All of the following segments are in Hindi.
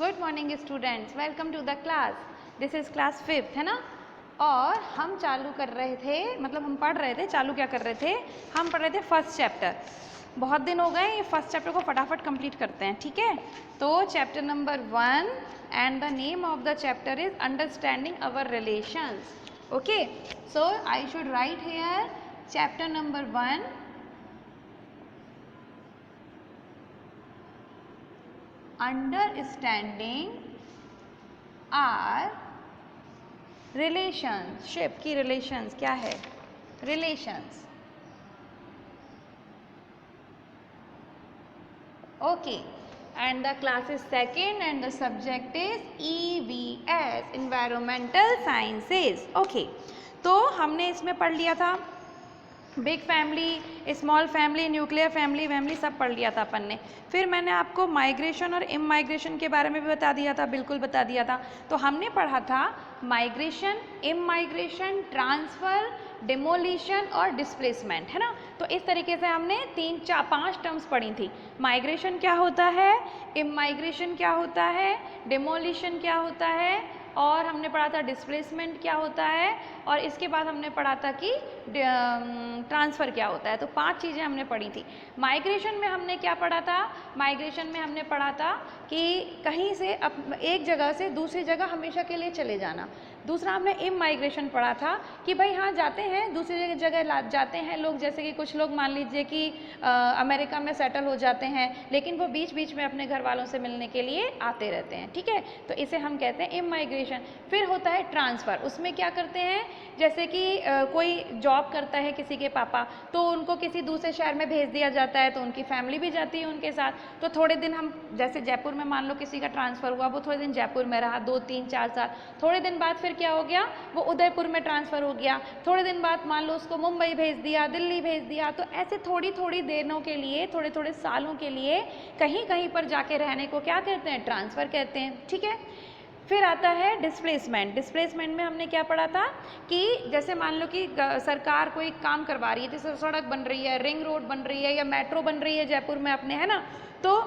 Good morning students, welcome to the class. This is class 5, है ना। और हम चालू कर रहे थे, मतलब हम पढ़ रहे थे, चालू क्या कर रहे थे, हम पढ़ रहे थे फर्स्ट चैप्टर। बहुत दिन हो गए, ये फर्स्ट चैप्टर को फटाफट कंप्लीट करते हैं, ठीक है। तो chapter number 1 and the name of the chapter is understanding our relations. Okay, so I should write here chapter number 1 understanding our relationship की रिलेशंस क्या है, relations. Okay, and the class is second and the subject is EVS environmental sciences. Okay, तो हमने इसमें पढ़ लिया था big family, small family, nuclear family सब पढ़ लिया था अपन ने। फिर मैंने आपको माइग्रेशन और इमाइग्रेशन के बारे में भी बता दिया था, बिल्कुल बता दिया था। तो हमने पढ़ा था माइग्रेशन, इमाइग्रेशन, ट्रांसफ़र, डिमोलिशन और डिस्प्लेसमेंट, है ना। तो इस तरीके से हमने 3-4-5 टर्म्स पढ़ी थी। माइग्रेशन क्या होता है, इमाइग्रेशन क्या होता है, डिमोलिशन क्या होता है, और हमने पढ़ा था डिस्प्लेसमेंट क्या होता है, और इसके बाद हमने पढ़ा था कि ट्रांसफ़र क्या होता है। तो 5 चीज़ें हमने पढ़ी थी। माइग्रेशन में हमने क्या पढ़ा था, माइग्रेशन में हमने पढ़ा था कि कहीं से एक जगह से दूसरी जगह हमेशा के लिए चले जाना। दूसरा हमने इमाइग्रेशन पढ़ा था कि भाई हाँ जाते हैं दूसरी जगह जाते हैं लोग, जैसे कि कुछ लोग मान लीजिए कि अमेरिका में सेटल हो जाते हैं, लेकिन वो बीच बीच में अपने घर वालों से मिलने के लिए आते रहते हैं, ठीक है। तो इसे हम कहते हैं इमाइग्रेशन। फिर होता है ट्रांसफ़र, उसमें क्या करते हैं, जैसे कि कोई जॉब करता है किसी के पापा, तो उनको किसी दूसरे शहर में भेज दिया जाता है, तो उनकी फैमिली भी जाती है उनके साथ। तो थोड़े दिन हम, जैसे जयपुर में मान लो किसी का ट्रांसफ़र हुआ, वो थोड़े दिन जयपुर में रहा, 2-3-4 साल। थोड़े दिन बाद फिर क्या हो गया, वो उदयपुर में ट्रांसफ़र हो गया। थोड़े दिन बाद मान लो उसको मुंबई भेज दिया, दिल्ली भेज दिया। तो ऐसे थोड़ी थोड़ी दिनों के लिए, थोड़े थोड़े सालों के लिए कहीं कहीं पर जाके रहने को क्या कहते हैं, ट्रांसफ़र कहते हैं, ठीक है। फिर आता है डिस्प्लेसमेंट। डिस्प्लेसमेंट में हमने क्या पढ़ा था कि जैसे मान लो कि सरकार कोई काम करवा रही है, जैसे सड़क बन रही है, रिंग रोड बन रही है, या मेट्रो बन रही है जयपुर में अपने, है ना। तो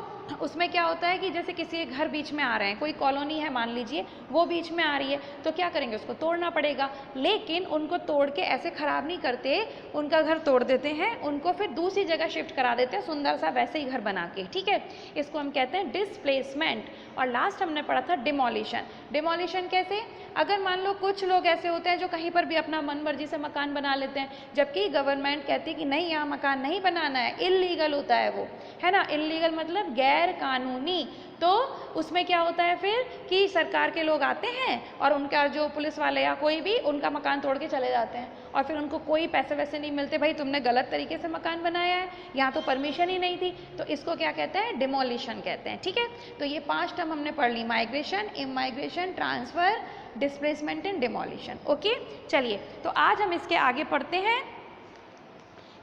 उसमें क्या होता है कि जैसे किसी के घर बीच में आ रहे हैं, कोई कॉलोनी है मान लीजिए, वो बीच में आ रही है, तो क्या करेंगे, उसको तोड़ना पड़ेगा। लेकिन उनको तोड़ के ऐसे ख़राब नहीं करते, उनका घर तोड़ देते हैं, उनको फिर दूसरी जगह शिफ्ट करा देते हैं, सुंदर सा वैसे ही घर बना के, ठीक है। इसको हम कहते हैं डिस्प्लेसमेंट। और लास्ट हमने पढ़ा था डिमोलिशन। डिमोलिशन कैसे, अगर मान लो कुछ लोग ऐसे होते हैं जो कहीं पर भी अपना मन मर्जी से मकान बना लेते हैं, जबकि गवर्नमेंट कहती है कि नहीं यहाँ मकान नहीं बनाना है, इल्लीगल होता है वो, है ना। इल्लीगल मतलब गैर कानूनी। तो उसमें क्या होता है फिर कि सरकार के लोग आते हैं और उनका जो पुलिस वाले या कोई भी उनका मकान तोड़ के चले जाते हैं, और फिर उनको कोई पैसे वैसे नहीं मिलते, भाई तुमने गलत तरीके से मकान बनाया है, यहाँ तो परमिशन ही नहीं थी। तो इसको क्या कहते हैं, डिमोलिशन कहते हैं, ठीक है। तो ये 5 टर्म हमने पढ़ ली, migration, immigration, transfer, displacement and demolition. Okay, चलिए तो आज हम इसके आगे पढ़ते हैं।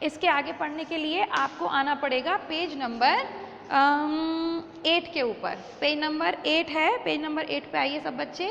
इसके आगे पढ़ने के लिए आपको आना पड़ेगा पेज नंबर 8 के ऊपर। पेज नंबर 8 है, पेज नंबर 8 पे आइए सब बच्चे।